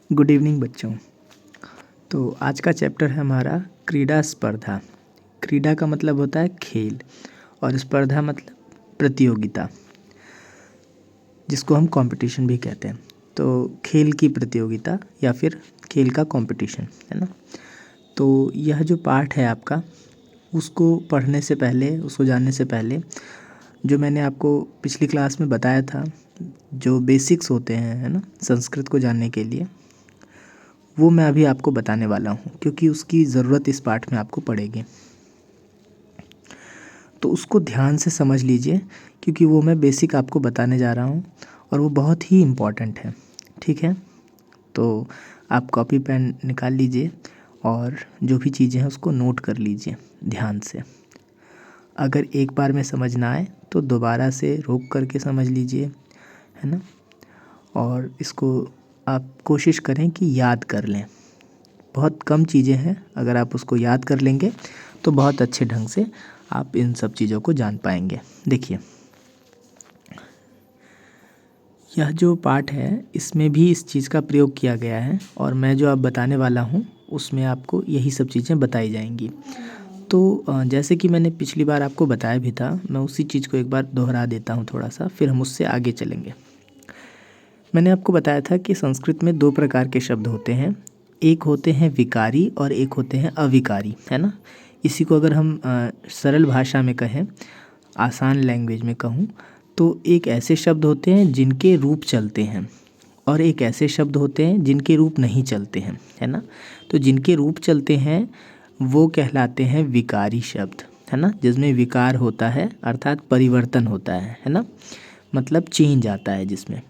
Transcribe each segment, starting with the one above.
Good evening बच्चों। तो आज का चैप्टर है हमारा क्रीड़ा स्पर्धा। क्रीड़ा का मतलब होता है खेल और स्पर्धा मतलब प्रतियोगिता, जिसको हम कंपटीशन भी कहते हैं। तो खेल की प्रतियोगिता या फिर खेल का कंपटीशन है ना। तो यह जो पाठ है आपका, उसको पढ़ने से पहले, उसको जानने से पहले, जो मैंने आपको पिछली क्लास में बताया था, जो बेसिक्स होते हैं है ना संस्कृत को जानने के लिए, वो मैं अभी आपको बताने वाला हूँ, क्योंकि उसकी ज़रूरत इस पाठ में आपको पड़ेगी। तो उसको ध्यान से समझ लीजिए, क्योंकि वो मैं बेसिक आपको बताने जा रहा हूँ और वो बहुत ही इम्पॉर्टेंट है। ठीक है, तो आप कॉपी पेन निकाल लीजिए और जो भी चीज़ें हैं उसको नोट कर लीजिए ध्यान से। अगर एक बार में समझ ना आए तो दोबारा से रोक करके समझ लीजिए, है ना। और इसको आप कोशिश करें कि याद कर लें। बहुत कम चीज़ें हैं, अगर आप उसको याद कर लेंगे तो बहुत अच्छे ढंग से आप इन सब चीज़ों को जान पाएंगे। देखिए, यह जो पाठ है इसमें भी इस चीज़ का प्रयोग किया गया है और मैं जो अब बताने वाला हूँ उसमें आपको यही सब चीज़ें बताई जाएंगी। तो जैसे कि मैंने पिछली बार आपको बताया भी था, मैं उसी चीज़ को एक बार दोहरा देता हूँ थोड़ा सा, फिर हम उससे आगे चलेंगे। मैंने आपको बताया था कि संस्कृत में दो प्रकार के शब्द होते हैं, एक होते हैं विकारी और एक होते हैं अविकारी, है ना। इसी को अगर हम सरल भाषा में कहें, आसान लैंग्वेज में कहूँ, तो एक ऐसे शब्द होते हैं जिनके रूप चलते हैं और एक ऐसे शब्द होते हैं जिनके रूप नहीं चलते हैं, है ना। तो जिनके रूप चलते हैं वो कहलाते हैं विकारी शब्द, है ना, जिसमें विकार होता है अर्थात परिवर्तन होता है ना, मतलब चेंज आता है जिसमें,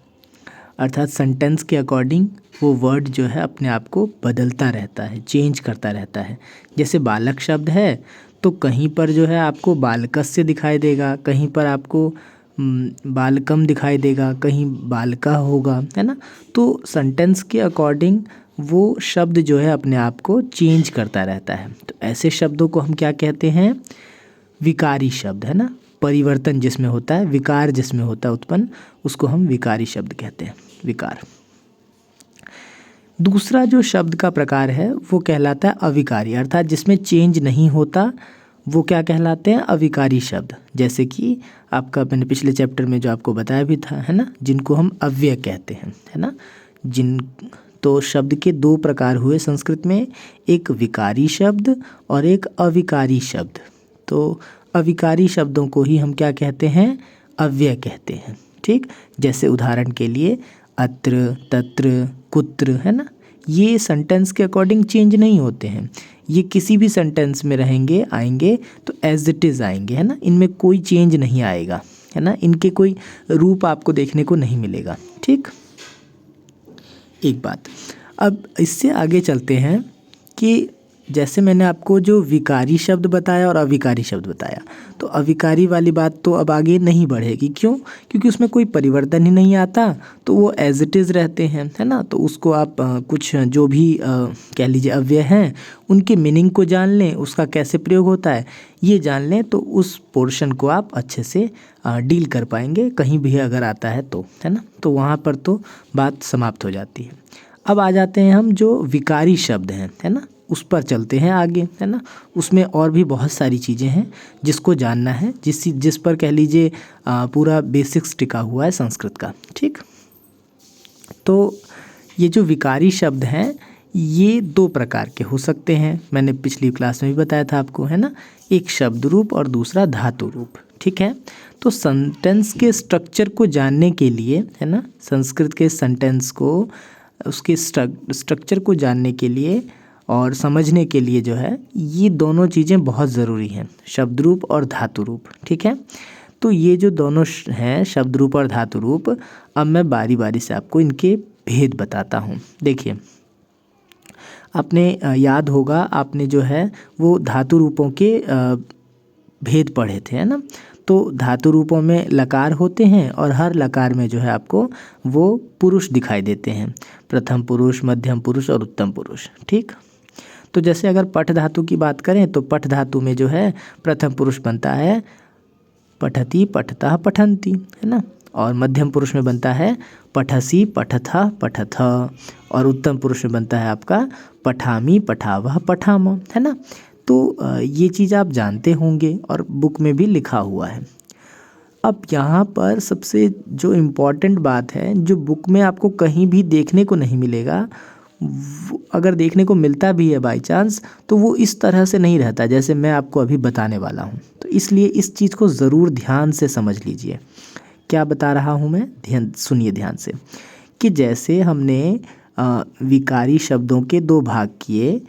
अर्थात सेंटेंस के अकॉर्डिंग वो वर्ड जो है अपने आप को बदलता रहता है, चेंज करता रहता है। जैसे बालक शब्द है तो कहीं पर जो है आपको बालकस्य दिखाई देगा, कहीं पर आपको बालकम दिखाई देगा, कहीं बालका होगा, है ना। तो सेंटेंस के अकॉर्डिंग वो शब्द जो है अपने आप को चेंज करता रहता है। तो ऐसे शब्दों को हम क्या कहते हैं? विकारी शब्द, है ना। परिवर्तन जिसमें होता है, विकार जिसमें होता है उत्पन्न, उसको हम विकारी शब्द कहते हैं, विकार। दूसरा जो शब्द का प्रकार है वो कहलाता है अविकारी, अर्थात जिसमें चेंज नहीं होता, वो क्या कहलाते हैं? अविकारी शब्द। जैसे कि आपका मैंने पिछले चैप्टर में जो आपको बताया भी था, है ना, जिनको हम अव्यय कहते हैं, है ना। जिन तो शब्द के दो प्रकार हुए संस्कृत में, एक विकारी शब्द और एक अविकारी शब्द। तो अविकारी शब्दों को ही हम क्या कहते हैं? अव्यय कहते हैं। ठीक, जैसे उदाहरण के लिए अत्र, तत्र, कुत्र, है ना। ये सेंटेंस के अकॉर्डिंग चेंज नहीं होते हैं, ये किसी भी सेंटेंस में रहेंगे, आएंगे तो एज इट इज़ आएंगे, है ना। इनमें कोई चेंज नहीं आएगा, है ना, इनके कोई रूप आपको देखने को नहीं मिलेगा। ठीक, एक बात। अब इससे आगे चलते हैं कि जैसे मैंने आपको जो विकारी शब्द बताया और अविकारी शब्द बताया, तो अविकारी वाली बात तो अब आगे नहीं बढ़ेगी। क्यों? क्योंकि उसमें कोई परिवर्तन ही नहीं आता, तो वो एज इट इज़ रहते हैं, है ना। तो उसको आप कुछ जो भी कह लीजिए अव्यय हैं उनके मीनिंग को जान लें, उसका कैसे प्रयोग होता है ये जान लें, तो उस पोर्शन को आप अच्छे से डील कर पाएंगे, कहीं भी अगर आता है तो, है ना। तो वहाँ पर तो बात समाप्त हो जाती है। अब आ जाते हैं हम जो विकारी शब्द हैं, है ना, उस पर चलते हैं आगे, है ना। उसमें और भी बहुत सारी चीज़ें हैं जिसको जानना है, जिस पर कह लीजिए पूरा बेसिक्स टिका हुआ है संस्कृत का। ठीक, तो ये जो विकारी शब्द हैं ये दो प्रकार के हो सकते हैं, मैंने पिछली क्लास में भी बताया था आपको, है ना। एक शब्द रूप और दूसरा धातु रूप। ठीक है, तो सेंटेंस के स्ट्रक्चर को जानने के लिए, है ना, संस्कृत के सेंटेंस को, उसके स्ट्रक्चर को जानने के लिए और समझने के लिए जो है, ये दोनों चीज़ें बहुत ज़रूरी हैं, शब्द रूप और धातु रूप। ठीक है, तो ये जो दोनों हैं शब्द रूप और धातु रूप, अब मैं बारी बारी से आपको इनके भेद बताता हूँ। देखिए, आपने याद होगा, आपने जो है वो धातु रूपों के भेद पढ़े थे, है ना। तो धातु रूपों में लकार होते हैं और हर लकार में जो है आपको वो पुरुष दिखाई देते हैं, प्रथम पुरुष, मध्यम पुरुष और उत्तम पुरुष। ठीक, तो जैसे अगर पठ धातु की बात करें तो पठ धातु में जो है प्रथम पुरुष बनता है पठति, पठतः, पठन्ति, है ना। और मध्यम पुरुष में बनता है पठसी पठथ पठथ, और उत्तम पुरुष में बनता है आपका पठामी पठावह पठाम, है ना। तो ये चीज़ आप जानते होंगे और बुक में भी लिखा हुआ है। अब यहाँ पर सबसे जो इम्पॉर्टेंट बात है, जो बुक में आपको कहीं भी देखने को नहीं मिलेगा, अगर देखने को मिलता भी है बाय चांस, तो वो इस तरह से नहीं रहता जैसे मैं आपको अभी बताने वाला हूँ। तो इसलिए इस चीज़ को ज़रूर ध्यान से समझ लीजिए। क्या बता रहा हूँ मैं, ध्यान सुनिए ध्यान से, कि जैसे हमने विकारी शब्दों के दो भाग किए,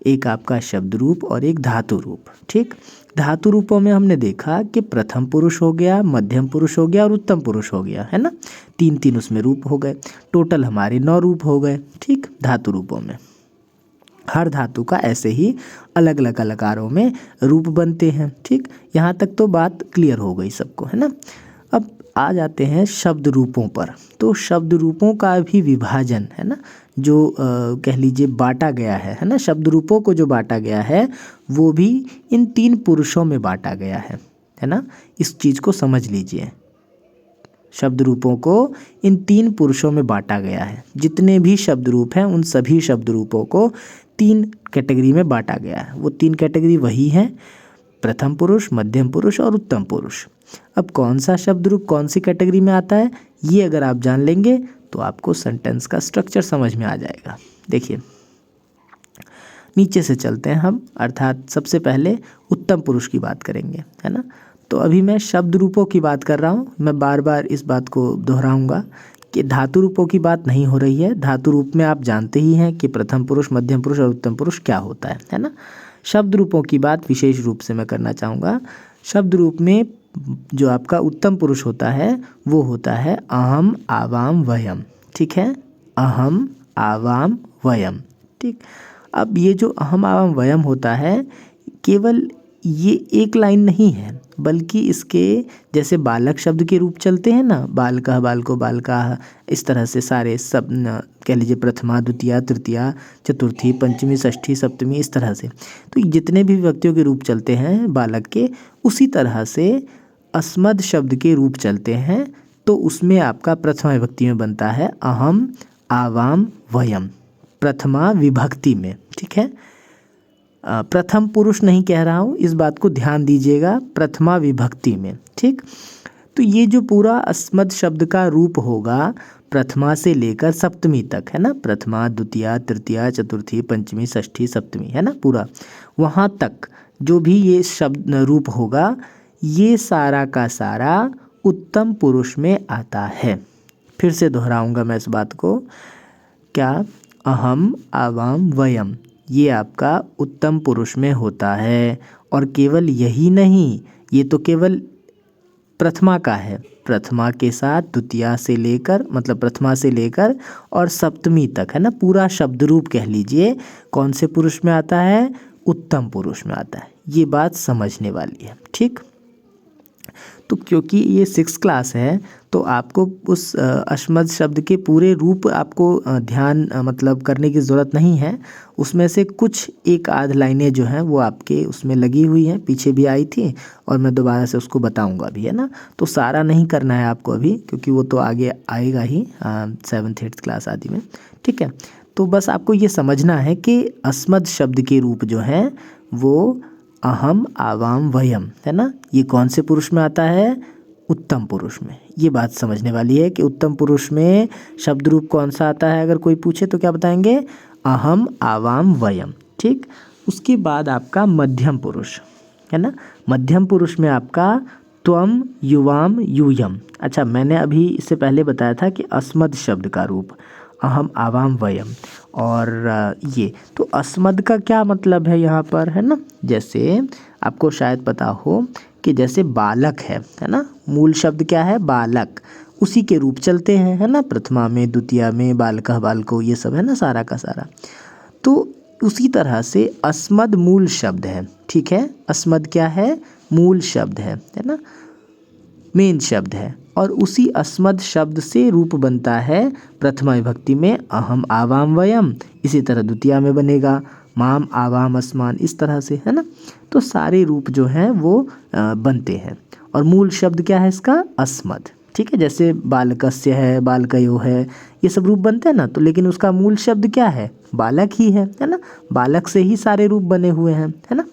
एक आपका शब्द रूप और एक धातु रूप। ठीक, धातु रूपों में हमने देखा कि प्रथम पुरुष हो गया, मध्यम पुरुष हो गया और उत्तम पुरुष हो गया, है ना। तीन तीन उसमें रूप हो गए, टोटल हमारे 9 रूप हो गए। ठीक, धातु रूपों में हर धातु का ऐसे ही अलग अलग अलंकारों में रूप बनते हैं। ठीक, यहाँ तक तो बात क्लियर हो गई सबको, है ना। अब आ जाते हैं शब्द रूपों पर। तो शब्द रूपों का भी विभाजन, है ना, जो कह लीजिए बांटा गया है ना, शब्द रूपों को जो बांटा गया है वो भी इन 3 पुरुषों में बांटा गया है ना। इस चीज़ को समझ लीजिए, शब्द रूपों को इन 3 पुरुषों में बांटा गया है। जितने भी शब्द रूप हैं उन सभी शब्द रूपों को 3 कैटेगरी में बांटा गया है। वो 3 कैटेगरी वही हैं, प्रथम पुरुष, मध्यम पुरुष और उत्तम पुरुष। अब कौन सा शब्द रूप कौन सी कैटेगरी में आता है, ये अगर आप जान लेंगे तो आपको सेंटेंस का स्ट्रक्चर समझ में आ जाएगा। देखिए, नीचे से चलते हैं हम, अर्थात सबसे पहले उत्तम पुरुष की बात करेंगे, है ना। तो अभी मैं शब्द रूपों की बात कर रहा हूँ, मैं बार बार इस बात को दोहराऊंगा कि धातु रूपों की बात नहीं हो रही है। धातु रूप में आप जानते ही हैं कि प्रथम पुरुष, मध्यम पुरुष और उत्तम पुरुष क्या होता है ना। शब्द रूपों की बात विशेष रूप से मैं करना चाहूँगा। शब्द रूप में जो आपका उत्तम पुरुष होता है वो होता है अहम आवाम वयम। ठीक है, अहम आवाम वयम। ठीक, अब ये जो अहम आवाम वयम होता है, केवल ये एक लाइन नहीं है, बल्कि इसके जैसे बालक शब्द के रूप चलते हैं ना, बालकः बालको बालकाः, इस तरह से सारे सब कह लीजिए प्रथमा द्वितीया तृतीया चतुर्थी पंचमी षष्ठी सप्तमी, इस तरह से। तो जितने भी व्यक्तियों के रूप चलते हैं बालक के, उसी तरह से अस्मद शब्द के रूप चलते हैं। तो उसमें आपका प्रथमा विभक्ति में बनता है अहम आवाम वयम, प्रथमा विभक्ति में। ठीक है, प्रथम पुरुष नहीं कह रहा हूँ, इस बात को ध्यान दीजिएगा, प्रथमा विभक्ति में। ठीक, तो ये जो पूरा अस्मद शब्द का रूप होगा प्रथमा से लेकर सप्तमी तक, है ना, प्रथमा द्वितीया तृतीया चतुर्थी पंचमी षष्ठी सप्तमी, है ना, पूरा वहाँ तक जो भी ये शब्द रूप होगा, ये सारा का सारा उत्तम पुरुष में आता है। फिर से दोहराऊंगा मैं इस बात को, क्या, अहम आवाम वयम, ये आपका उत्तम पुरुष में होता है। और केवल यही नहीं, ये तो केवल प्रथमा का है, प्रथमा के साथ द्वितीया से लेकर, मतलब प्रथमा से लेकर और सप्तमी तक, है ना, पूरा शब्द रूप कह लीजिए कौन से पुरुष में आता है, उत्तम पुरुष में आता है। ये बात समझने वाली है। ठीक, तो क्योंकि ये 6th क्लास है तो आपको उस अस्मद शब्द के पूरे रूप आपको ध्यान मतलब करने की ज़रूरत नहीं है। उसमें से कुछ एक आध लाइनें जो हैं वो आपके उसमें लगी हुई हैं, पीछे भी आई थी और मैं दोबारा से उसको बताऊंगा भी, है ना। तो सारा नहीं करना है आपको अभी, क्योंकि वो तो आगे आएगा ही 7th 8th क्लास आदि में। ठीक है, तो बस आपको ये समझना है कि अस्मद शब्द के रूप जो हैं वो अहम आवाम वयम, है ना, ये कौन से पुरुष में आता है, उत्तम पुरुष में। ये बात समझने वाली है कि उत्तम पुरुष में शब्द रूप कौन सा आता है, अगर कोई पूछे तो क्या बताएंगे, अहम आवाम वयम। ठीक, उसके बाद आपका मध्यम पुरुष, है ना, मध्यम पुरुष में आपका त्वम युवाम यूयम। अच्छा, मैंने अभी इससे पहले बताया था कि अस्मद शब्द का रूप अहम आवाम वयम, और ये तो अस्मद का क्या मतलब है यहाँ पर, है ना। जैसे आपको शायद पता हो कि जैसे बालक है ना, मूल शब्द क्या है, बालक, उसी के रूप चलते हैं, है ना, प्रथमा में द्वितीया में बालकः बालको, ये सब है ना, सारा का सारा। तो उसी तरह से अस्मद मूल शब्द है। ठीक है, अस्मद क्या है, मूल शब्द है ना, मेन शब्द है। और उसी अस्मद शब्द से रूप बनता है प्रथमा विभक्ति में अहम आवाम वयम, इसी तरह द्वितीया में बनेगा माम आवाम अस्मान, इस तरह से, है ना। तो सारे रूप जो हैं वो बनते हैं और मूल शब्द क्या है इसका, अस्मद। ठीक है। जैसे बालकस्य है, बालकयो है, ये सब रूप बनते हैं ना, तो लेकिन उसका मूल शब्द क्या है, बालक ही है ना। बालक से ही सारे रूप बने हुए हैं, है ना।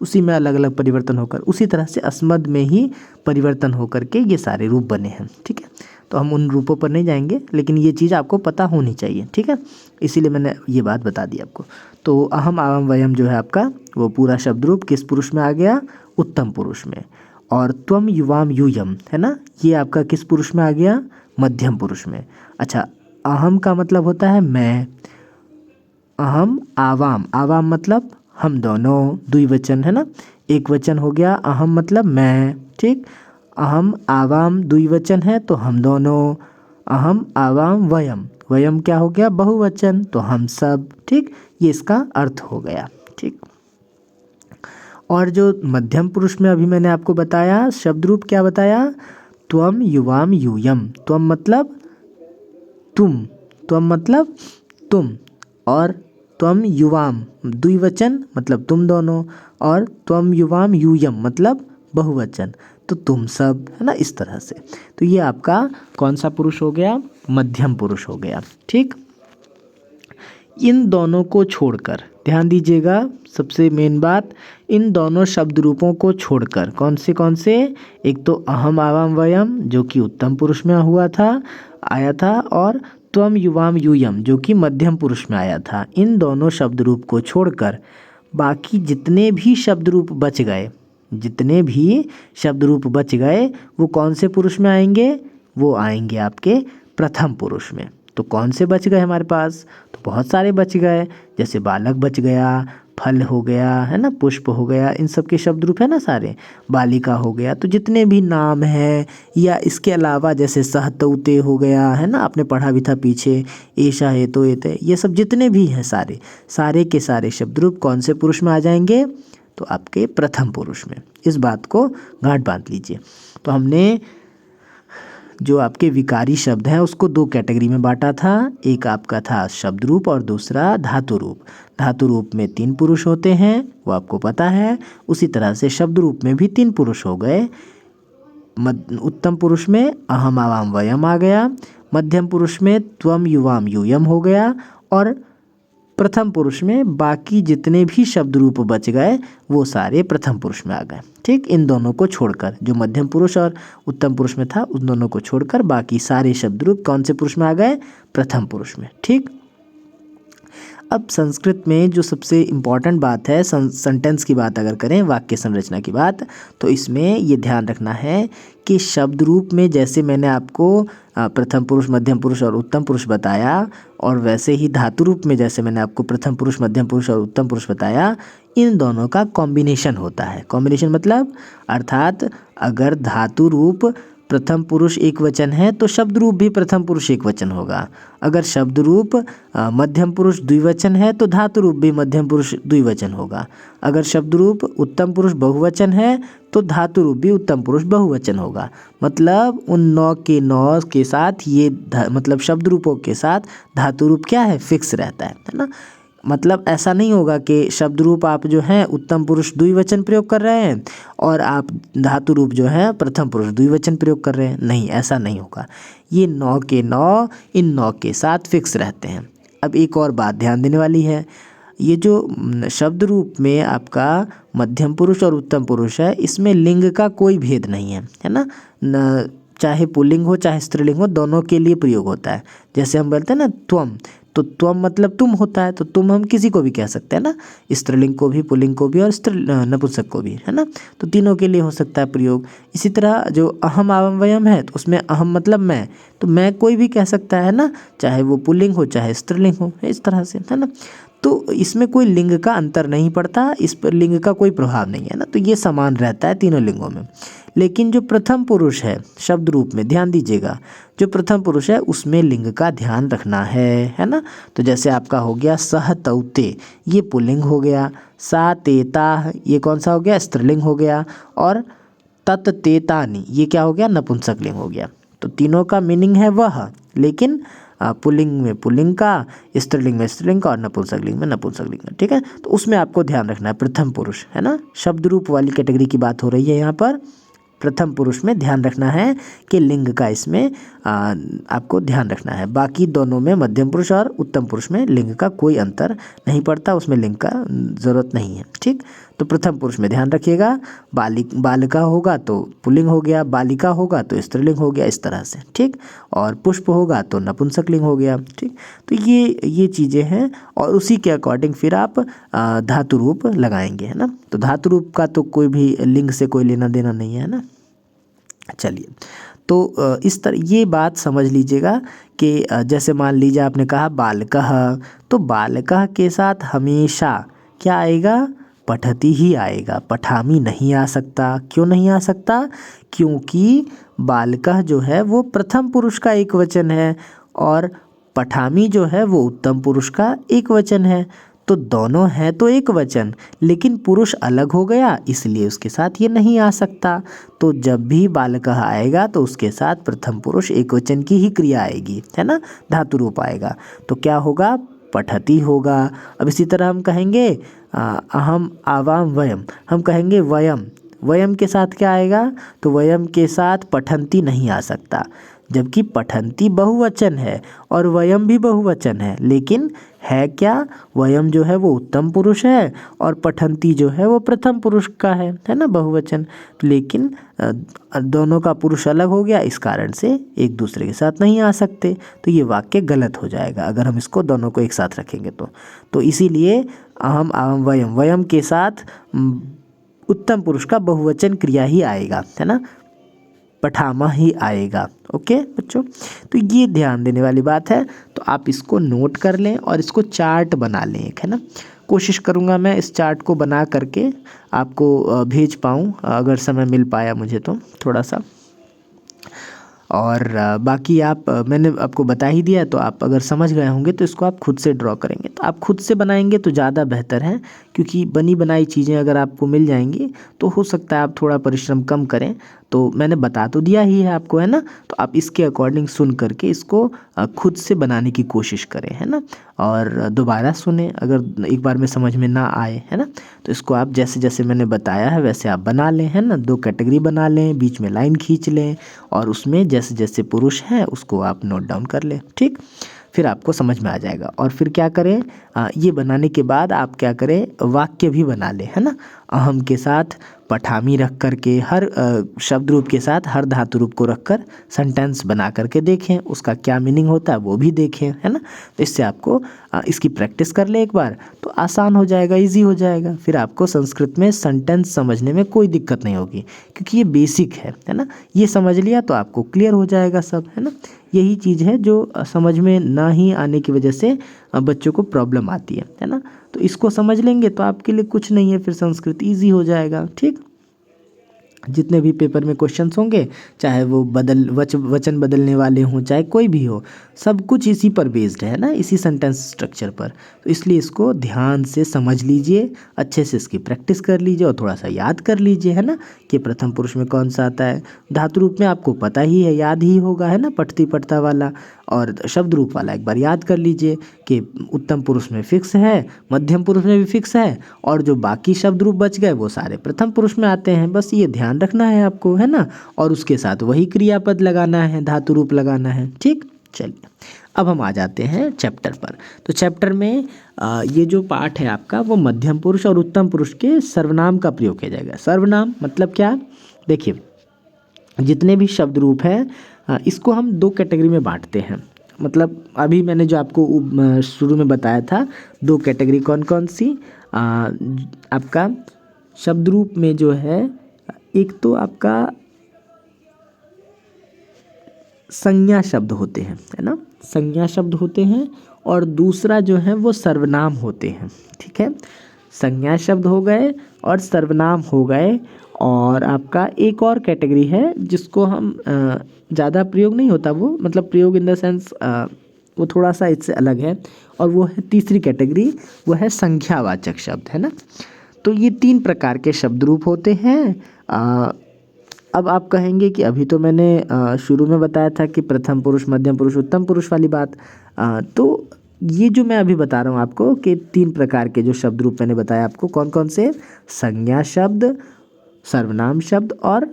उसी में अलग अलग परिवर्तन होकर, उसी तरह से अस्मद में ही परिवर्तन होकर के ये सारे रूप बने हैं, ठीक है। तो हम उन रूपों पर नहीं जाएंगे, लेकिन ये चीज़ आपको पता होनी चाहिए, ठीक है। इसीलिए मैंने ये बात बता दी आपको। तो अहम आवाम वयम जो है आपका, वो पूरा शब्द रूप किस पुरुष में आ गया, उत्तम पुरुष में। और त्वम युवाम यूयम है ना, ये आपका किस पुरुष में आ गया, मध्यम पुरुष में। अच्छा, अहम का मतलब होता है मैं, अहम आवाम, आवाम मतलब हम दोनों, द्विवचन है ना। एक वचन हो गया अहम मतलब मैं, ठीक। अहम आवाम द्विवचन है तो हम दोनों। अहम आवाम वयम, वयम क्या हो गया, बहुवचन, तो हम सब, ठीक। ये इसका अर्थ हो गया, ठीक। और जो मध्यम पुरुष में अभी मैंने आपको बताया शब्द रूप क्या बताया, त्वम युवाम यूयम। त्वम मतलब तुम, त्वम मतलब तुम, और त्वम युवाम द्विवचन मतलब तुम दोनों, और त्वम युवाम यूयम मतलब बहुवचन, तो तुम सब, है ना, इस तरह से। तो ये आपका कौन सा पुरुष हो गया, मध्यम पुरुष हो गया, ठीक। इन दोनों को छोड़कर, ध्यान दीजिएगा, सबसे मेन बात, इन दोनों शब्द रूपों को छोड़कर, कौन से, एक तो अहम आवाम वयम जो कि उत्तम पुरुष में हुआ था, आया था, और त्वम युवाम यूयम जो कि मध्यम पुरुष में आया था। इन दोनों शब्द रूप को छोड़कर बाकी जितने भी शब्द रूप बच गए, जितने भी शब्द रूप बच गए, वो कौन से पुरुष में आएंगे, वो आएंगे आपके प्रथम पुरुष में। तो कौन से बच गए हमारे पास, तो बहुत सारे बच गए, जैसे बालक बच गया, फल हो गया, है ना, पुष्प हो गया, इन सब के शब्द रूप है ना सारे, बालिका हो गया। तो जितने भी नाम हैं, या इसके अलावा जैसे सहतौते हो गया, है ना, आपने पढ़ा भी था पीछे, ऐशा है तो एते, ये सब जितने भी हैं सारे, सारे के सारे शब्द रूप कौन से पुरुष में आ जाएंगे, तो आपके प्रथम पुरुष में। इस बात को गांठ बांध लीजिए। तो हमने जो आपके विकारी शब्द हैं उसको दो कैटेगरी में बांटा था, एक आपका था शब्द रूप और दूसरा धातु रूप। धातु रूप में 3 पुरुष होते हैं, वो आपको पता है। उसी तरह से शब्द रूप में भी 3 पुरुष हो गए। उत्तम पुरुष में अहम आवाम वयम आ गया, मध्यम पुरुष में त्वम युवाम यूयम हो गया, और प्रथम पुरुष में बाकी जितने भी शब्द रूप बच गए वो सारे प्रथम पुरुष में आ गए, ठीक। इन दोनों को छोड़कर, जो मध्यम पुरुष और उत्तम पुरुष में था उन दोनों को छोड़कर बाकी सारे शब्द रूप कौन से पुरुष में आ गए, प्रथम पुरुष में, ठीक। अब संस्कृत में जो सबसे इम्पॉर्टेंट बात है, सेंटेंस की बात अगर करें, वाक्य संरचना की बात, तो इसमें ये ध्यान रखना है कि शब्द रूप में जैसे मैंने आपको प्रथम पुरुष, मध्यम पुरुष और उत्तम पुरुष बताया, और वैसे ही धातु रूप में जैसे मैंने आपको प्रथम पुरुष, मध्यम पुरुष और उत्तम पुरुष बताया, इन दोनों का कॉम्बिनेशन होता है। कॉम्बिनेशन मतलब, अर्थात अगर धातु रूप प्रथम पुरुष एक वचन है तो शब्द रूप भी प्रथम पुरुष एक वचन होगा। अगर शब्द रूप मध्यम पुरुष द्विवचन है तो धातु रूप भी मध्यम पुरुष द्विवचन होगा। अगर शब्द रूप उत्तम पुरुष बहुवचन है तो धातु रूप भी उत्तम पुरुष बहुवचन होगा। मतलब उन 9 के 9 के साथ ये मतलब शब्द रूपों के साथ धातु रूप क्या है, फिक्स रहता है ना। मतलब ऐसा नहीं होगा कि शब्द रूप आप जो है उत्तम पुरुष द्विवचन प्रयोग कर रहे हैं और आप धातु रूप जो है प्रथम पुरुष द्विवचन प्रयोग कर रहे हैं, नहीं, ऐसा नहीं होगा। ये 9 के 9 इन 9 के साथ फिक्स रहते हैं। अब एक और बात ध्यान देने वाली है, ये जो शब्द रूप में आपका मध्यम पुरुष और उत्तम पुरुष है, इसमें लिंग का कोई भेद नहीं है ना, चाहे पुल्लिंग हो चाहे स्त्रीलिंग हो, दोनों के लिए प्रयोग होता है। जैसे हम बोलते हैं ना त्वम, तो त्वम मतलब तुम होता है, तो तुम हम किसी को भी कह सकते हैं ना, स्त्रीलिंग को भी, पुल्लिंग को भी और नपुंसक को भी, है ना। तो तीनों के लिए हो सकता है प्रयोग। इसी तरह जो अहम आवाम वयम है, तो उसमें अहम मतलब मैं, तो मैं कोई भी कह सकता है ना, चाहे वो पुल्लिंग हो चाहे स्त्रीलिंग हो, इस तरह से, है ना। तो इसमें कोई लिंग का अंतर नहीं पड़ता, इस पर लिंग का कोई प्रभाव नहीं है ना, तो ये समान रहता है तीनों लिंगों में। लेकिन जो प्रथम पुरुष है शब्द रूप में, ध्यान दीजिएगा, जो प्रथम पुरुष है उसमें लिंग का ध्यान रखना है ना। तो जैसे आपका हो गया सहतौते, ये पुल्लिंग हो गया। सातेता, ये कौन सा हो गया, स्त्रीलिंग हो गया। और तत्तेतानि, ये क्या हो गया, नपुंसकलिंग हो गया। तो तीनों का मीनिंग है वह, लेकिन पुल्लिंग में पुल्लिंग का, स्त्रीलिंग में स्त्रीलिंग का और नपुंसकलिंग में नपुंसकलिंग का, ठीक है। तो उसमें आपको ध्यान रखना है प्रथम पुरुष, है ना। शब्द रूप वाली कैटेगरी की बात हो रही है यहाँ पर। प्रथम पुरुष में ध्यान रखना है कि लिंग का इसमें आपको ध्यान रखना है। बाकी दोनों में मध्यम पुरुष और उत्तम पुरुष में लिंग का कोई अंतर नहीं पड़ता, उसमें लिंग का ज़रूरत नहीं है। ठीक, तो प्रथम पुरुष में ध्यान रखिएगा। बालिका होगा तो पुल्लिंग हो गया, बालिका होगा तो स्त्रीलिंग हो गया, इस तरह से। ठीक, और पुष्प होगा तो नपुंसकलिंग हो गया। ठीक, तो ये चीज़ें हैं और उसी के अकॉर्डिंग फिर आप धातु रूप लगाएंगे, है ना। तो धातु रूप का तो कोई भी लिंग से कोई लेना देना नहीं है ना। चलिए, तो इस तरह ये बात समझ लीजिएगा कि जैसे मान लीजिए आपने कहा बालकः, तो बालकः के साथ हमेशा क्या आएगा, पठति ही आएगा, पठामी नहीं आ सकता। क्यों नहीं आ सकता, क्योंकि बालकः जो है वो प्रथम पुरुष का एक वचन है और पठामी जो है वो उत्तम पुरुष का एक वचन है। तो दोनों हैं तो एक वचन, लेकिन पुरुष अलग हो गया, इसलिए उसके साथ ये नहीं आ सकता। तो जब भी बालकः आएगा तो उसके साथ प्रथम पुरुष एक वचन की ही क्रिया आएगी, है ना, धातु रूप आएगा। तो क्या होगा, पठति होगा। अब इसी तरह हम कहेंगे अहम आवाम वयम, हम कहेंगे वयम, वयम के साथ क्या आएगा, तो वयम के साथ पठंती नहीं आ सकता, जबकि पठंती बहुवचन है और वयम भी बहुवचन है, लेकिन है क्या, वयम जो है वो उत्तम पुरुष है और पठंती जो है वो प्रथम पुरुष का है ना, बहुवचन। लेकिन दोनों का पुरुष अलग हो गया, इस कारण से एक दूसरे के साथ नहीं आ सकते। तो ये वाक्य गलत हो जाएगा अगर हम इसको दोनों को एक साथ रखेंगे तो इसीलिए अहम आवाम वयम, वयम के साथ उत्तम पुरुष का बहुवचन क्रिया ही आएगा, है ना, पठामा ही आएगा। ओके बच्चों, तो ये ध्यान देने वाली बात है। तो आप इसको नोट कर लें और इसको चार्ट बना लें एक, है ना। कोशिश करूँगा मैं इस चार्ट को बना करके आपको भेज पाऊँ, अगर समय मिल पाया मुझे तो थोड़ा सा। और बाकी मैंने आपको बता ही दिया, तो आप अगर समझ गए होंगे तो इसको आप खुद से ड्रॉ करेंगे। तो आप खुद से बनाएंगे तो ज़्यादा बेहतर है, क्योंकि बनी बनाई चीज़ें अगर आपको मिल जाएंगी तो हो सकता है आप थोड़ा परिश्रम कम करें। तो मैंने बता तो दिया ही है आपको, है ना। तो आप इसके अकॉर्डिंग सुन करके इसको खुद से बनाने की कोशिश करें, है ना। और दोबारा सुने अगर एक बार में समझ में ना आए, है ना। तो इसको आप जैसे जैसे मैंने बताया है वैसे आप बना लें, है ना। 2 कैटेगरी बना लें, बीच में लाइन खींच लें और उसमें जैसे जैसे पुरुष है उसको आप नोट डाउन कर लें। ठीक, फिर आपको समझ में आ जाएगा। और फिर क्या करें, ये बनाने के बाद आप क्या करें, वाक्य भी बना लें, है ना। अहम के साथ पठामी रख करके, हर शब्द रूप के साथ हर धातु रूप को रखकर सेंटेंस बना करके देखें, उसका क्या मीनिंग होता है वो भी देखें, है ना। तो इससे आपको इसकी प्रैक्टिस कर ले एक बार तो आसान हो जाएगा, इजी हो जाएगा। फिर आपको संस्कृत में सेंटेंस समझने में कोई दिक्कत नहीं होगी, क्योंकि ये बेसिक है ना। ये समझ लिया तो आपको क्लियर हो जाएगा सब, है ना। यही चीज़ है जो समझ में ना ही आने की वजह से बच्चों को प्रॉब्लम आती है ना। तो इसको समझ लेंगे तो आपके लिए कुछ नहीं है, फिर संस्कृत ईजी हो जाएगा। ठीक, जितने भी पेपर में क्वेश्चंस होंगे, चाहे वो वचन बदलने वाले हों, चाहे कोई भी हो, सब कुछ इसी पर बेस्ड है ना, इसी सेंटेंस स्ट्रक्चर पर। तो इसलिए इसको ध्यान से समझ लीजिए, अच्छे से इसकी प्रैक्टिस कर लीजिए और थोड़ा सा याद कर लीजिए, है ना, कि प्रथम पुरुष में कौन सा आता है। धातु रूप में आपको पता ही है, याद ही होगा, है ना, पठती पठता वाला। और शब्द रूप वाला एक बार याद कर लीजिए कि उत्तम पुरुष में फिक्स है, मध्यम पुरुष में भी फिक्स है, और जो बाकी शब्द रूप बच गए वो सारे प्रथम पुरुष में आते हैं। बस ये ध्यान रखना है आपको, है ना। और उसके साथ वही क्रियापद लगाना है, धातु रूप लगाना है। ठीक, चलिए अब हम आ जाते हैं चैप्टर पर। तो चैप्टर में ये जो पार्ट है आपका वो मध्यम पुरुष और उत्तम पुरुष के सर्वनाम का प्रयोग किया जाएगा। सर्वनाम मतलब क्या, देखिए जितने भी शब्द रूप हैं इसको हम 2 कैटेगरी में बांटते हैं। मतलब अभी मैंने जो आपको शुरू में बताया था 2 कैटेगरी कौन कौन सी, आपका शब्द रूप में जो है एक तो आपका संज्ञा शब्द होते हैं, है ना, संज्ञा शब्द होते हैं, और दूसरा जो है वो सर्वनाम होते हैं। ठीक है, संज्ञा शब्द हो गए और सर्वनाम हो गए। और आपका एक और कैटेगरी है जिसको हम ज़्यादा प्रयोग नहीं होता, वो मतलब प्रयोग इन द सेंस वो थोड़ा सा इससे अलग है, और वो है तीसरी कैटेगरी, वो है संख्यावाचक शब्द, है ना। तो ये 3 प्रकार के शब्द रूप होते हैं। अब आप कहेंगे कि अभी तो मैंने शुरू में बताया था कि प्रथम पुरुष, मध्यम पुरुष, उत्तम पुरुष वाली बात, तो ये जो मैं अभी बता रहा हूँ आपको कि 3 प्रकार के जो शब्द रूप मैंने बताया आपको, कौन कौन से, संज्ञा शब्द, सर्वनाम शब्द और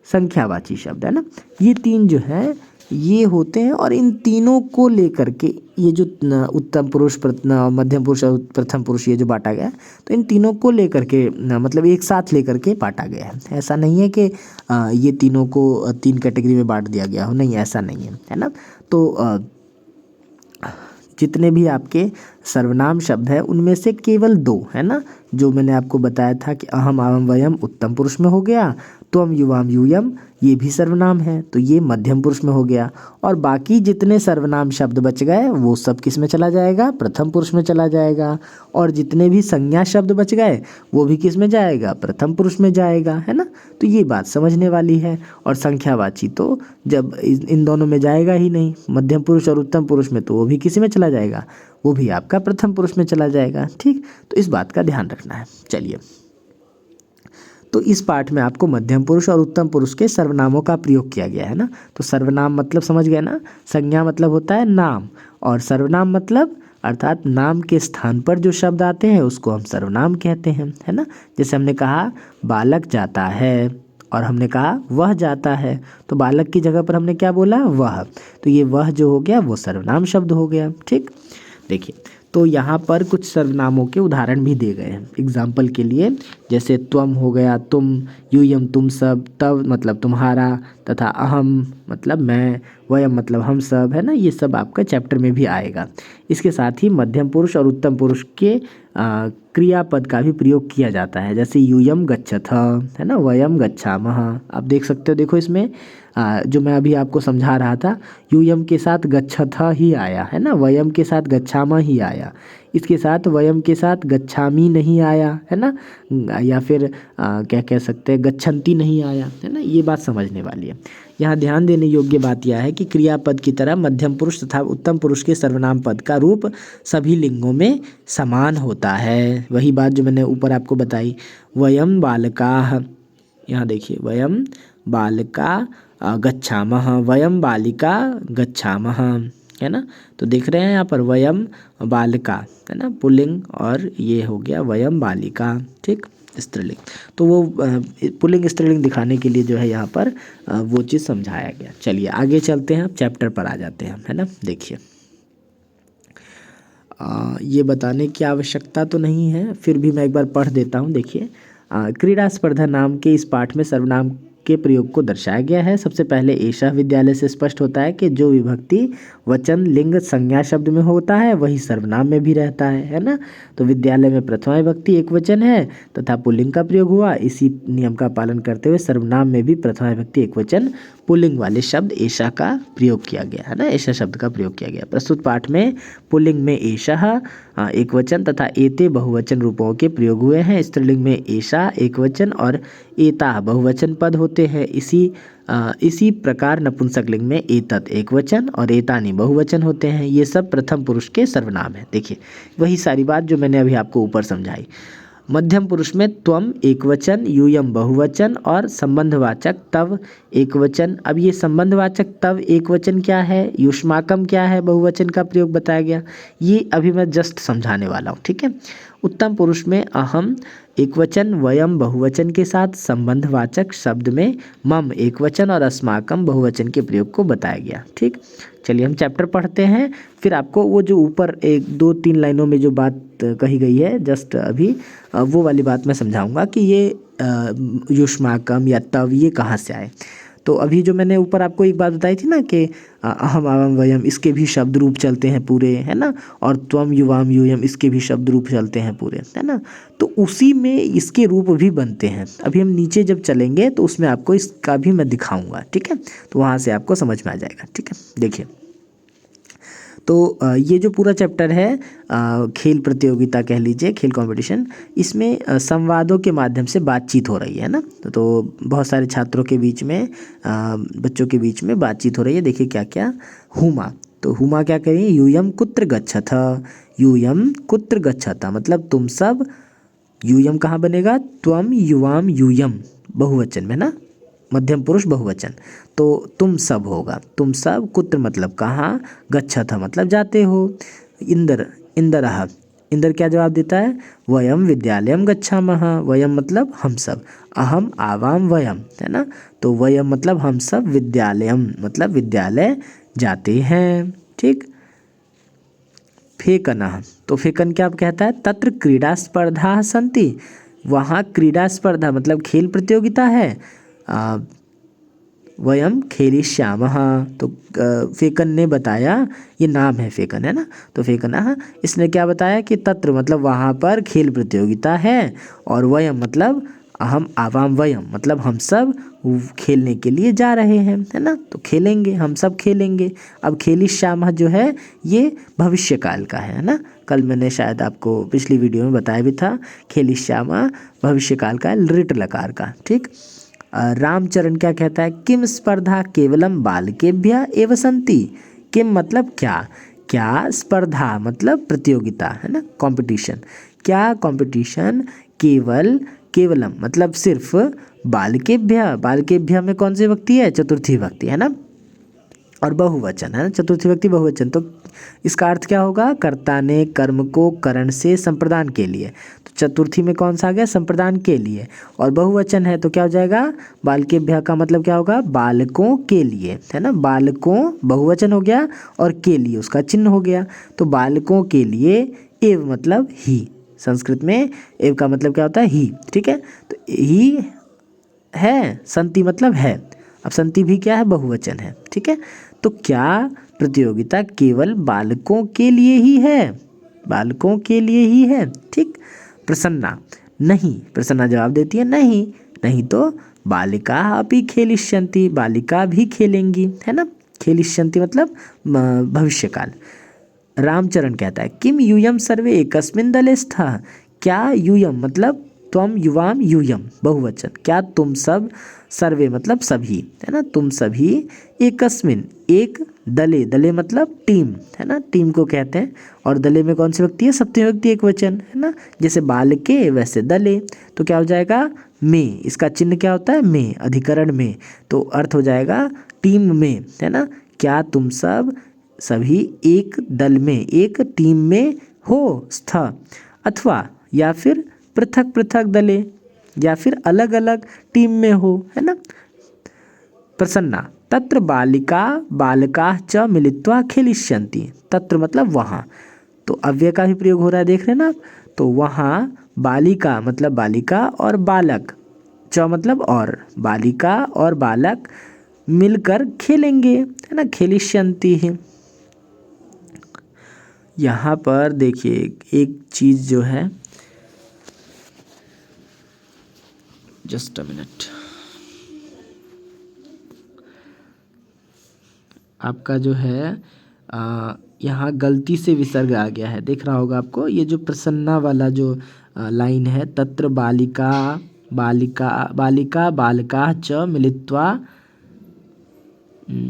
संख्यावाची शब्द, है ना। ये तीन जो है ये होते हैं, और इन तीनों को लेकर के ये जो उत्तम पुरुष, मध्यम पुरुष और प्रथम पुरुष ये जो बांटा गया है, तो इन तीनों को लेकर के मतलब एक साथ लेकर के बांटा गया है। ऐसा नहीं है कि ये तीनों को तीन कैटेगरी में बांट दिया गया हो, नहीं, ऐसा नहीं है ना। तो जितने भी आपके सर्वनाम शब्द है उनमें से केवल दो, है ना, जो मैंने आपको बताया था कि अहम आवम वयम उत्तम पुरुष में हो गया, त्वम युवाम यूयम ये भी सर्वनाम है, तो ये मध्यम पुरुष में हो गया। और बाकी जितने सर्वनाम शब्द बच गए वो सब किस में चला जाएगा, प्रथम पुरुष में चला जाएगा। और जितने भी संज्ञा शब्द बच गए वो भी किस में जाएगा, प्रथम पुरुष में जाएगा, है ना। तो ये बात समझने वाली है। और संख्यावाची तो जब इन दोनों में जाएगा ही नहीं, मध्यम पुरुष और उत्तम पुरुष में, तो वो भी किसी में चला जाएगा, वो भी आपका प्रथम पुरुष में चला जाएगा। ठीक, तो इस बात का ध्यान रखना है। चलिए, तो इस पाठ में आपको मध्यम पुरुष और उत्तम पुरुष के सर्वनामों का प्रयोग किया गया है ना। तो सर्वनाम मतलब समझ गए ना, संज्ञा मतलब होता है नाम, और सर्वनाम मतलब अर्थात नाम के स्थान पर जो शब्द आते हैं उसको हम सर्वनाम कहते हैं, है ना। जैसे हमने कहा बालक जाता है, और हमने कहा वह जाता है, तो बालक की जगह पर हमने क्या बोला, वह, तो ये वह जो हो गया वो सर्वनाम शब्द हो गया। ठीक, देखिए, तो यहाँ पर कुछ सर्वनामों के उदाहरण भी दिए गए हैं एग्जाम्पल के लिए। जैसे त्वम हो गया तुम, यूयम तुम सब, तव मतलब तुम्हारा, तथा अहम मतलब मैं, वयम मतलब हम सब, है ना। ये सब आपका चैप्टर में भी आएगा। इसके साथ ही मध्यम पुरुष और उत्तम पुरुष के क्रियापद का भी प्रयोग किया जाता है। जैसे यूयम गच्छथ, है ना, वयम गच्छामः। आप देख सकते हो, देखो इसमें जो मैं अभी आपको समझा रहा था, यूयम के साथ गच्छथ ही आया, है ना, वयम के साथ गच्छामः ही आया, इसके साथ वयम के साथ गच्छामी नहीं आया, है ना, या फिर क्या कह सकते हैं, गच्छन्ति नहीं आया, है ना। ये बात समझने वाली है। यहाँ ध्यान देने योग्य बात यह है कि क्रियापद की तरह मध्यम पुरुष तथा उत्तम पुरुष के सर्वनाम पद का रूप सभी लिंगों में समान होता है। वही बात जो मैंने ऊपर आपको बताई, वयम बालकाः, यहाँ देखिए, वयम बालका गच्छामः, वयम बालिका गच्छामः, है ना। तो देख रहे हैं यहाँ पर वयम बालिका, है ना, पुल्लिंग, और ये हो गया वयम बालिका, ठीक, स्त्रीलिंग। तो वो पुल्लिंग स्त्रीलिंग दिखाने के लिए जो है यहाँ पर वो चीज़ समझाया गया। चलिए आगे चलते हैं, अब चैप्टर पर आ जाते हैं, है ना। देखिए, ये बताने की आवश्यकता तो नहीं है, फिर भी मैं एक बार पढ़ देता हूँ। देखिए, क्रीड़ा स्पर्धा नाम के इस पाठ में सर्वनाम के प्रयोग को दर्शाया गया है। सबसे पहले एषः विद्यालय से स्पष्ट होता है कि जो विभक्ति वचन लिंग संज्ञा शब्द में होता है वही सर्वनाम में भी रहता है ना। तो विद्यालय में प्रथमा विभक्ति एक वचन है तथा पुल्लिंग का प्रयोग हुआ। इसी नियम का पालन करते हुए सर्वनाम में भी प्रथमा विभक्ति एक वचन पुल्लिंग वाले शब्द एषः का प्रयोग किया गया है ना, एषः शब्द का प्रयोग किया गया। प्रस्तुत पाठ में पुल्लिंग में एषः एक वचन तथा एते बहुवचन रूपों के प्रयोग हुए हैं। स्त्रीलिंग में एषा एक वचन और एता बहुवचन पद होते हैं। इसी प्रकार नपुंसकलिंग में एतत् एक वचन और एतानि बहुवचन होते हैं। ये सब प्रथम पुरुष के सर्वनाम है। देखिए, वही सारी बात जो मैंने अभी आपको ऊपर समझाई। मध्यम पुरुष में त्वम एक वचन, यूयम बहुवचन और संबंधवाचक तव एक वचन। अब ये संबंधवाचक तव एक वचन क्या है, युष्माकम क्या है, बहुवचन का प्रयोग बताया गया, ये अभी मैं जस्ट समझाने वाला हूँ, ठीक है। उत्तम पुरुष में अहम एक वचन, वयम बहुवचन के साथ संबंधवाचक शब्द में मम एक वचन और अस्माकम बहुवचन के प्रयोग को बताया गया। ठीक, चलिए हम चैप्टर पढ़ते हैं, फिर आपको वो जो ऊपर एक दो तीन लाइनों में जो बात कही गई है जस्ट अभी वो वाली बात मैं समझाऊंगा कि ये युष्माकम या तव ये कहाँ से आए। तो अभी जो मैंने ऊपर आपको एक बात बताई थी ना कि अहम आवम वयम इसके भी शब्द रूप चलते हैं पूरे, है ना, और त्वम युवाम यूयम इसके भी शब्द रूप चलते हैं पूरे, है ना। तो उसी में इसके रूप भी बनते हैं। अभी हम नीचे जब चलेंगे तो उसमें आपको इसका भी मैं दिखाऊंगा, ठीक है, तो वहाँ से आपको समझ में आ जाएगा, ठीक है। देखिए, तो ये जो पूरा चैप्टर है खेल प्रतियोगिता कह लीजिए, खेल कंपटीशन, इसमें संवादों के माध्यम से बातचीत हो रही है ना। तो बहुत सारे छात्रों के बीच में बच्चों के बीच में बातचीत हो रही है। देखिए क्या क्या, हुमा, तो हुमा क्या करें, यूयम कुत्र गच्छथ, यूयम कुत्र गच्छथ मतलब तुम सब, यूयम कहाँ बनेगा, त्वम युवाम यूयम बहुवचन में ना, मध्यम पुरुष बहुवचन, तो तुम सब होगा, तुम सब, कुत्र मतलब कहाँ, गच्छथ मतलब जाते हो, इंदर इंदरह इंद्र क्या जवाब देता है, वयम विद्यालयम गच्छामः। वयम मतलब हम सब, अहम आवाम वयम, है ना। तो वयम मतलब हम सब, विद्यालयम मतलब विद्यालय जाते हैं। ठीक। फेकनः, तो फेकन क्या कहता है, तत्र क्रीड़ा स्पर्धा सन्ति, वहाँ क्रीड़ा स्पर्धा मतलब खेल प्रतियोगिता है। वयम खेलिष्यामः, तो फेकन ने बताया, ये नाम है फेकन, है ना। तो फेकनः, इसने क्या बताया कि तत्र मतलब वहाँ पर खेल प्रतियोगिता है, और वयम मतलब अहम आवाम वयम मतलब हम सब खेलने के लिए जा रहे हैं, है ना। तो खेलेंगे, हम सब खेलेंगे। अब खेलिष्यामः जो है ये भविष्य काल का है ना। कल मैंने शायद आपको पिछली वीडियो में बताया भी था, खेलिष्यामः भविष्य काल का, लिट लकार का। ठीक। रामचरण क्या कहता है, किम स्पर्धा केवलम बालकेभ्यः एव सन्ति। किम मतलब क्या, क्या स्पर्धा मतलब प्रतियोगिता, है ना, कंपटीशन। क्या कंपटीशन केवलम मतलब सिर्फ बालकेभ्यः में कौन सी विभक्ति है, चतुर्थी विभक्ति, है ना, और बहुवचन है ना, चतुर्थी विभक्ति बहुवचन। तो इसका अर्थ क्या होगा, कर्ता ने कर्म को करण से संप्रदान के लिए। तो चतुर्थी में कौन सा आ गया, संप्रदान के लिए, और बहुवचन है तो क्या हो जाएगा, बालकेभ्यः का मतलब क्या होगा, बालकों के लिए, है ना। बालकों बहुवचन हो गया, और के लिए उसका चिन्ह हो गया। तो बालकों के लिए, एव मतलब ही, संस्कृत में एव का मतलब क्या होता है, ही। ठीक है। तो ही है, संति मतलब है, अब संति भी क्या है, बहुवचन है। ठीक है। तो क्या प्रतियोगिता केवल बालकों के लिए ही है, बालकों के लिए ही है। ठीक। प्रसन्ना, नहीं, प्रसन्ना जवाब देती है नहीं, नहीं तो बालिका अपि खेलिष्यन्ति, बालिका भी खेलेंगी, है ना। खेलिष्यन्ति मतलब भविष्यकाल। रामचरण कहता है, किम यूयम सर्वे एकस्मिन् दले स्तः। क्या यूयम मतलब त्वम युवाम यूयम बहुवचन, क्या तुम सब, सर्वे मतलब सभी, है ना, तुम सभी, एकस्मिन एक, दले, दले मतलब टीम, है ना, टीम को कहते हैं। और दले में कौन सी व्यक्ति है, सप्तमी व्यक्ति एक वचन, है ना, जैसे बालके वैसे दले। तो क्या हो जाएगा, में, इसका चिन्ह क्या होता है, में, अधिकरण में, तो अर्थ हो जाएगा टीम में, है ना। क्या तुम सब सभी एक दल में, एक टीम में हो, स्थ, अथवा या फिर पृथक पृथक दले, या फिर अलग अलग टीम में हो, है ना। प्रसन्ना, तत्र बालिका बालकाः च मिलित्वा खेलिष्यन्ति। तत्र मतलब वहाँ, तो अव्यय का भी प्रयोग हो रहा है, देख रहे हैं ना आप। तो वहाँ बालिका मतलब बालिका, और बालक, च मतलब और, बालिका और बालक मिलकर खेलेंगे, है ना, खेलिष्यन्ति है। यहाँ पर देखिए एक चीज़ जो है, जस्ट अ मिनट, आपका जो है यहाँ गलती से विसर्ग आ गया है, देख रहा होगा आपको। ये जो प्रसन्ना वाला जो लाइन है, तत्र बालिका बालिका बालिका बालकाः च मिलित्वा,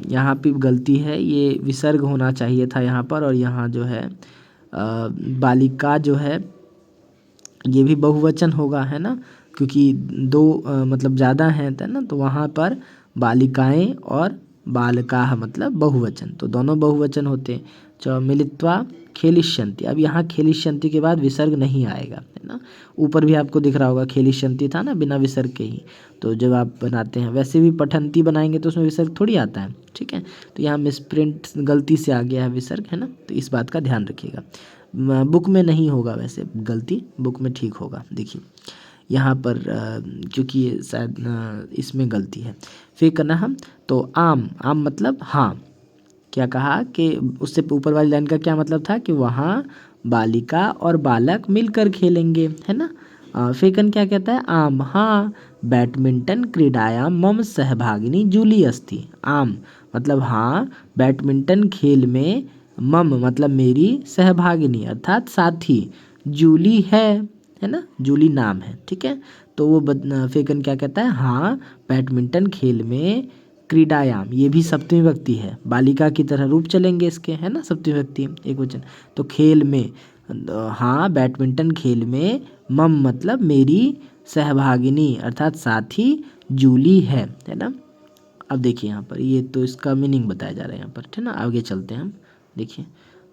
यहाँ पे गलती है, ये विसर्ग होना चाहिए था यहाँ पर, और यहाँ जो है बालिका जो है ये भी बहुवचन होगा, है ना, क्योंकि दो मतलब ज़्यादा हैं, है ना। तो वहाँ पर बालिकाएं और बालकाः मतलब बहुवचन, तो दोनों बहुवचन होते हैं। च मिलित्वा खेलिष्यन्ति, अब यहाँ खेलिष्यन्ति के बाद विसर्ग नहीं आएगा, है ना। ऊपर भी आपको दिख रहा होगा खेलिष्यन्ति था ना, बिना विसर्ग के ही। तो जब आप बनाते हैं, वैसे भी पठन्ति बनाएंगे तो उसमें विसर्ग थोड़ी आता है, ठीक है। तो यहाँ मिसप्रिंट गलती से आ गया है विसर्ग, है ना, तो इस बात का ध्यान रखिएगा। बुक में नहीं होगा वैसे गलती, बुक में ठीक होगा। देखिए यहाँ पर क्योंकि ये शायद इसमें गलती है। फेकनः, तो आम, आम मतलब हाँ, क्या कहा कि उससे ऊपर वाली लाइन का क्या मतलब था कि वहाँ बालिका और बालक मिलकर खेलेंगे, है ना। फेकन क्या कहता है, आम हाँ, बैडमिंटन क्रीडायां मम सहभागिनी जूली अस्ति। आम मतलब हाँ, बैडमिंटन खेल में, मम मतलब मेरी, सहभागिनी अर्थात साथी, जूली है ना, जूली नाम है, ठीक है। तो वो फेकन क्या कहता है, हाँ बैडमिंटन खेल में, क्रीडायाम ये भी सप्तमी विभक्ति है, बालिका की तरह रूप चलेंगे इसके, है ना, सप्तमी विभक्ति एक वचन। तो खेल में, हाँ बैडमिंटन खेल में, मम मतलब मेरी, सहभागिनी अर्थात साथी, जूली है ना। अब देखिए यहाँ पर ये तो इसका मीनिंग बताया जा रहा है यहाँ पर, है ना। आगे चलते हैं हम, देखिए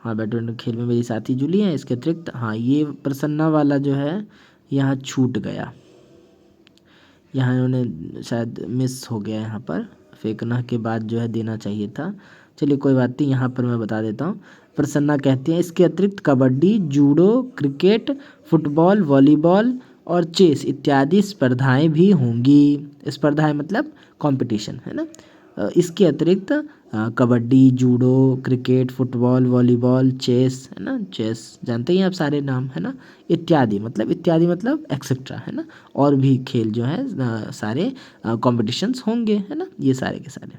हाँ, बैडमिंटन खेल में मेरी साथी जूली हैं। इसके अतिरिक्त हाँ, ये प्रसन्ना वाला जो है यहाँ छूट गया, यहाँ इन्होंने शायद मिस हो गया, यहाँ पर फेंकना के बाद जो है देना चाहिए था। चलिए कोई बात नहीं, यहाँ पर मैं बता देता हूँ। प्रसन्ना कहती हैं इसके अतिरिक्त kabaddi, judo, cricket, football, volleyball और चेस इत्यादि स्पर्धाएं भी होंगी। स्पर्धाएं मतलब कंपटीशन, है ना। इसके अतिरिक्त kabaddi, judo, cricket, football, volleyball, chess, है ना, चेस जानते ही हैं आप सारे नाम, है ना। इत्यादि मतलब एक्सेट्रा, है ना, और भी खेल जो है सारे कॉम्पिटिशन्स होंगे, है ना, ये सारे के सारे।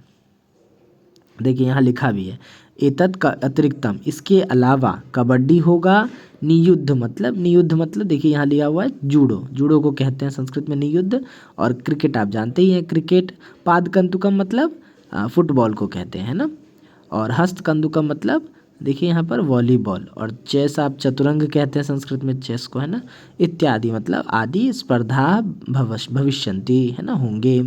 देखिए यहाँ लिखा भी है एतत् का अतिरिक्तम, इसके अलावा कबड्डी होगा, नियुद्ध मतलब देखिए यहाँ लिया हुआ है जूडो को कहते हैं संस्कृत में नियुद्ध, और क्रिकेट आप जानते ही हैं क्रिकेट, पादकंदुकम मतलब फुटबॉल को कहते हैं ना, और हस्तकंदुकम मतलब देखिए यहाँ पर वॉलीबॉल, और चेस आप चतुरंग कहते हैं संस्कृत में चेस को, है ना। इत्यादि मतलब आदि स्पर्धा भविष्यन्ति, है ना, होंगे।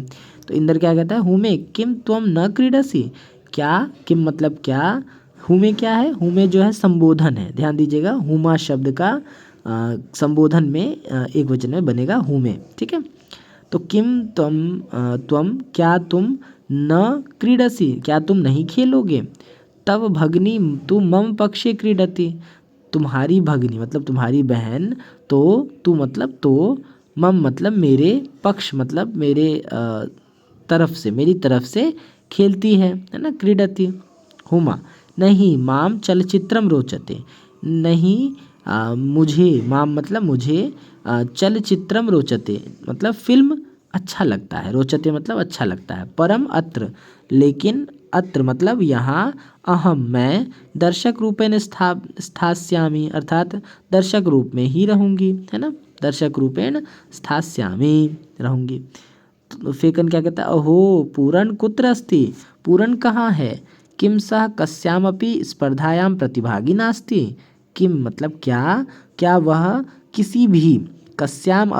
तो इंदर क्या कहता है, हुमे किम त्वम न क्रीडसी, क्या किम मतलब क्या, हुमे क्या है, हुमे जो है संबोधन है, ध्यान दीजिएगा हुमा शब्द का संबोधन में एक वचन में बनेगा हुमे, ठीक है। तो किम त्वम क्या तुम न क्रीडसी, क्या तुम नहीं खेलोगे, तब भगनी तू मम पक्षे क्रीडति, तुम्हारी भगनी मतलब तुम्हारी बहन, तो तू मतलब तो, मम मतलब मेरे, पक्ष मतलब मेरे तरफ से, मेरी तरफ से खेलती है ना, क्रीडति। हुमा नहीं, माम चलचित्रम रोचते, नहीं मुझे, माम मतलब मुझे, चलचित्रम रोचते मतलब फिल्म अच्छा लगता है, रोचते मतलब अच्छा लगता है, परम अत्र लेकिन, अत्र मतलब यहाँ, अहम मैं, दर्शक रूपेण स्थास्यामि अर्थात दर्शक रूप में ही रहूँगी, है ना, दर्शक रूपेण स्थास्यामि रहूँगी। तो फेकन क्या कहता है, अहो पूरन कुत्र अस्ति, पूरन कहाँ है, किम सह कस्यामपि स्पर्धायां प्रतिभागी नास्ति, किम मतलब क्या, क्या वह किसी भी, कस्याम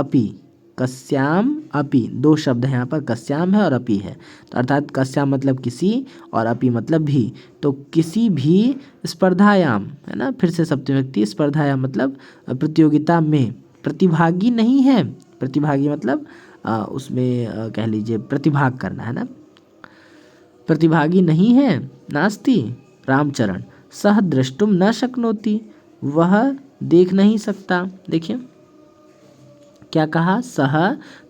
अपि दो शब्द हैं यहाँ पर, कस्याम है और अपि है, तो अर्थात कस्याम मतलब किसी और अपि मतलब भी, तो किसी भी स्पर्धायाम, है ना, फिर से सप्तमी विभक्ति, स्पर्धायाम मतलब प्रतियोगिता में, प्रतिभागी नहीं है, प्रतिभागी मतलब उसमें कह लीजिए प्रतिभाग करना, है ना, प्रतिभागी नहीं है, नास्ति रामचरण, सह द्रष्टुम न शक्नोति, वह देख नहीं सकता, देखिए क्या कहा, सह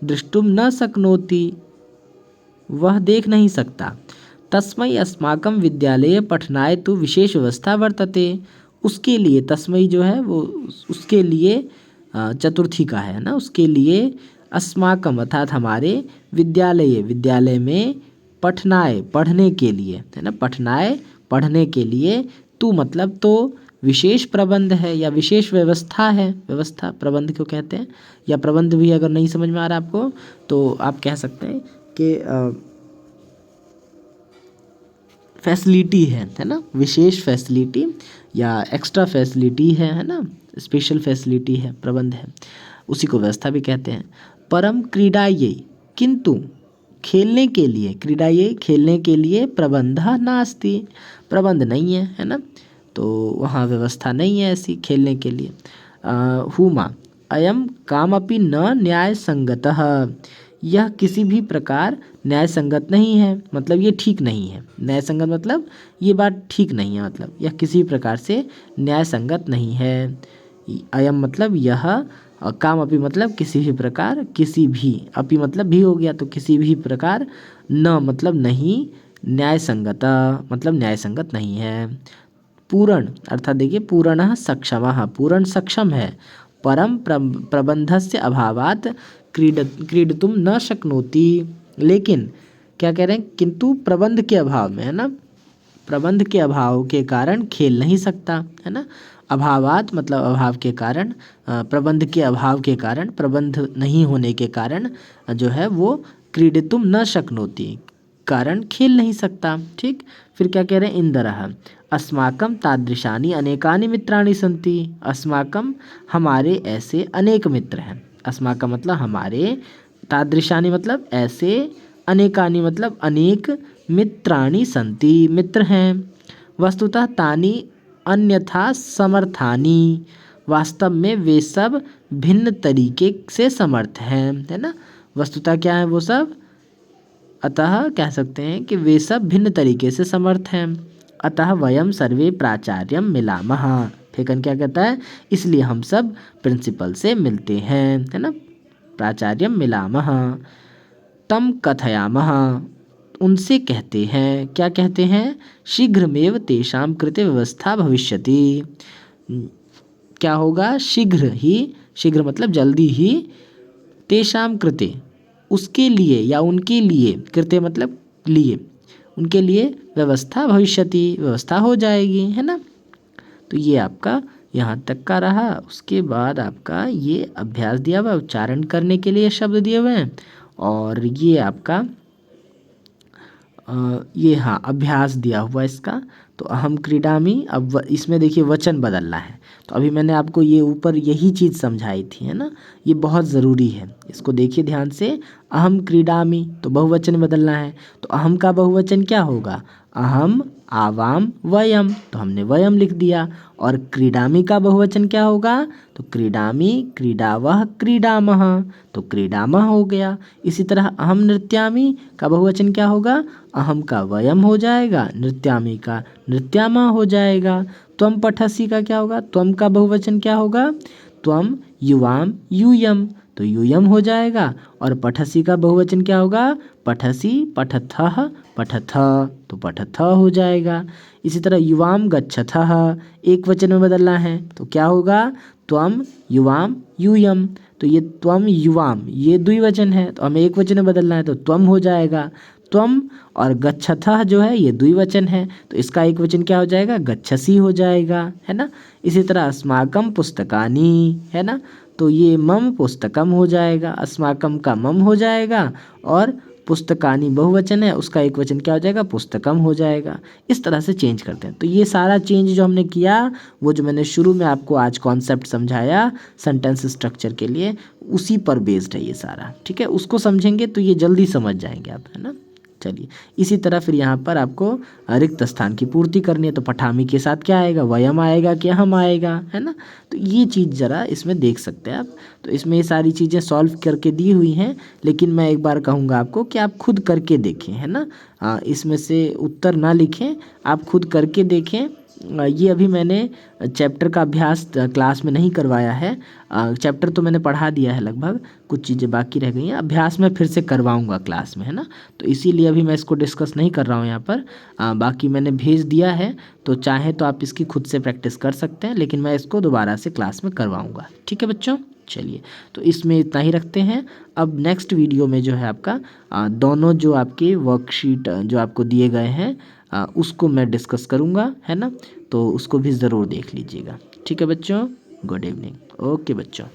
दृष्टुम न शक्नोति, वह देख नहीं सकता, तस्मै अस्माकं विद्यालये पठनाय तो विशेष व्यवस्था वर्तते, उसके लिए, तस्मै जो है वो उसके लिए चतुर्थी का है ना, उसके लिए, अस्माकम अर्थात हमारे, विद्यालय में, पठनाय पढ़ने के लिए, है ना, पठनाय पढ़ने के लिए, तू मतलब तो, विशेष प्रबंध है या विशेष व्यवस्था है, व्यवस्था प्रबंध क्यों कहते हैं, या प्रबंध भी अगर नहीं समझ में आ रहा आपको तो आप कह सकते हैं कि फैसिलिटी है ना, विशेष फैसिलिटी या एक्स्ट्रा फैसिलिटी है ना, स्पेशल फैसिलिटी है, प्रबंध है, उसी को व्यवस्था भी कहते हैं। परम क्रीडायै किंतु खेलने के लिए, क्रीडायै खेलने के लिए, प्रबंधः नास्ति प्रबंध नहीं है ना, तो वहाँ व्यवस्था नहीं है ऐसी खेलने के लिए। हुमा अयम कामपि न न्याय संगतः, यह किसी भी प्रकार न्याय संगत नहीं है, मतलब ये ठीक नहीं है, न्याय संगत मतलब ये बात ठीक नहीं है, मतलब यह किसी प्रकार से न्याय संगत नहीं है। अयम मतलब यह, काम अपि मतलब किसी भी प्रकार, किसी भी, अपि मतलब भी हो गया तो किसी भी प्रकार, न मतलब नहीं, न्याय संगत मतलब न्याय संगत नहीं है। पूर्ण अर्थात देखिए पूर्णः सक्षमः, पूर्ण सक्षम है, परम प्रबंधस्य अभावात् क्रीडितुम न शक्नोति, लेकिन क्या कह रहे हैं, किंतु प्रबंध के अभाव में, है ना, प्रबंध के अभाव के कारण खेल नहीं सकता, है ना, अभावात मतलब अभाव के कारण, प्रबंध के अभाव के कारण, प्रबंध नहीं होने के कारण जो है वो क्रीडितुम न शक्नोति कारण खेल नहीं सकता, ठीक। फिर क्या कह रहे हैं, इंदरः अस्माकं तादृशानि अनेकानि मित्राणि सन्ति, अस्माकं हमारे ऐसे अनेक मित्र हैं, अस्माकं मतलब हमारे, तादृशानि मतलब ऐसे, अनेकानि मतलब अनेक, मित्राणि सन्ति मित्र हैं, वस्तुतः तानि अन्यथा समर्थानी, वास्तव में वे सब भिन्न तरीके से समर्थ हैं, है ना। वस्तुतः क्या है वो सब, अतः कह सकते हैं कि वे सब भिन्न तरीके से समर्थ हैं। अतः वयम सर्वे प्राचार्यम मिलामः, फेकन क्या कहता है, इसलिए हम सब प्रिंसिपल से मिलते हैं, है ना। प्राचार्यम मिलामः। तम कथयामः, उनसे कहते हैं, क्या कहते हैं, शीघ्रमेव तेषां कृते व्यवस्था भविष्यति, क्या होगा, शीघ्र ही, शीघ्र मतलब जल्दी ही, तेषां कृते उसके लिए या उनके लिए, कृते मतलब लिए, उनके लिए व्यवस्था भविष्यति, व्यवस्था हो जाएगी, है ना। तो ये आपका यहाँ तक का रहा। उसके बाद आपका ये अभ्यास दिया हुआ, उच्चारण करने के लिए शब्द दिए हुए हैं, और ये आपका ये हाँ अभ्यास दिया हुआ इसका। तो अहम क्रीडामी, अब इसमें देखिए वचन बदलना है। तो अभी मैंने आपको ये ऊपर यही चीज़ समझाई थी, है ना, ये बहुत ज़रूरी है, इसको देखिए ध्यान से। अहम क्रीडामी तो बहुवचन बदलना है, तो अहम का बहुवचन क्या होगा, अहम, आवाम, वयम, तो हमने वयम लिख दिया। और क्रीडामी का बहुवचन क्या होगा, तो क्रीडामी, क्रीडावः, क्रीडामः, तो क्रीडामः हो गया। इसी तरह अहम नृत्यामी का बहुवचन क्या होगा, अहम का वयम हो जाएगा, नृत्यामी का नृत्यामा हो जाएगा। त्वम पठसी का क्या होगा, त्वम का बहुवचन क्या होगा, त्वम युवाम, यूयम, तो यूयम हो जाएगा। और पठसी का बहुवचन क्या होगा, पठसी, पठथः, पठथ, तो पठथ हो जाएगा। इसी तरह युवाम गच्छथः, एक वचन में बदलना है, तो क्या होगा, त्वम युवाम, यूयम, तो ये त्वम युवाम ये द्विवचन है, तो हमें एक वचन में बदलना है, तो त्वम हो जाएगा। त्वम और गच्छथः जो है ये द्विवचन है, तो इसका एक वचन क्या हो जाएगा, गच्छसी हो जाएगा, है ना। इसी तरह अस्माकम पुस्तकानि, है ना, तो ये मम पुस्तकम हो जाएगा, अस्माकम का मम हो जाएगा, और पुस्तकानि बहुवचन है, उसका एक वचन क्या हो जाएगा, पुस्तकम हो जाएगा। इस तरह से चेंज करते हैं। तो ये सारा चेंज जो हमने किया, वो जो मैंने शुरू में आपको आज कॉन्सेप्ट समझाया सेंटेंस स्ट्रक्चर के लिए, उसी पर बेस्ड है ये सारा, ठीक है। उसको समझेंगे तो ये जल्दी समझ जाएंगे आप, है ना। चलिए, इसी तरह फिर यहाँ पर आपको रिक्त स्थान की पूर्ति करनी है, तो पठामी के साथ क्या आएगा, वयम आएगा कि हम आएगा, है ना। तो ये चीज़ ज़रा इसमें देख सकते हैं आप। तो इसमें ये सारी चीज़ें सॉल्व करके दी हुई हैं, लेकिन मैं एक बार कहूँगा आपको कि आप खुद करके देखें, है ना। इसमें से उत्तर ना लिखें, आप खुद करके देखें। ये अभी मैंने चैप्टर का अभ्यास क्लास में नहीं करवाया है, चैप्टर तो मैंने पढ़ा दिया है लगभग, कुछ चीज़ें बाकी रह गई हैं, अभ्यास में फिर से करवाऊंगा क्लास में, है ना। तो इसीलिए अभी मैं इसको डिस्कस नहीं कर रहा हूँ यहाँ पर, बाकी मैंने भेज दिया है, तो चाहे तो आप इसकी खुद से प्रैक्टिस कर सकते हैं, लेकिन मैं इसको दोबारा से क्लास में करवाऊँगा, ठीक है बच्चों। चलिए, तो इसमें इतना ही रखते हैं। अब नेक्स्ट वीडियो में जो है आपका दोनों जो आपके वर्कशीट जो आपको दिए गए हैं उसको मैं डिस्कस करूँगा, है ना। तो उसको भी ज़रूर देख लीजिएगा, ठीक है बच्चों। गुड इवनिंग, ओके बच्चों।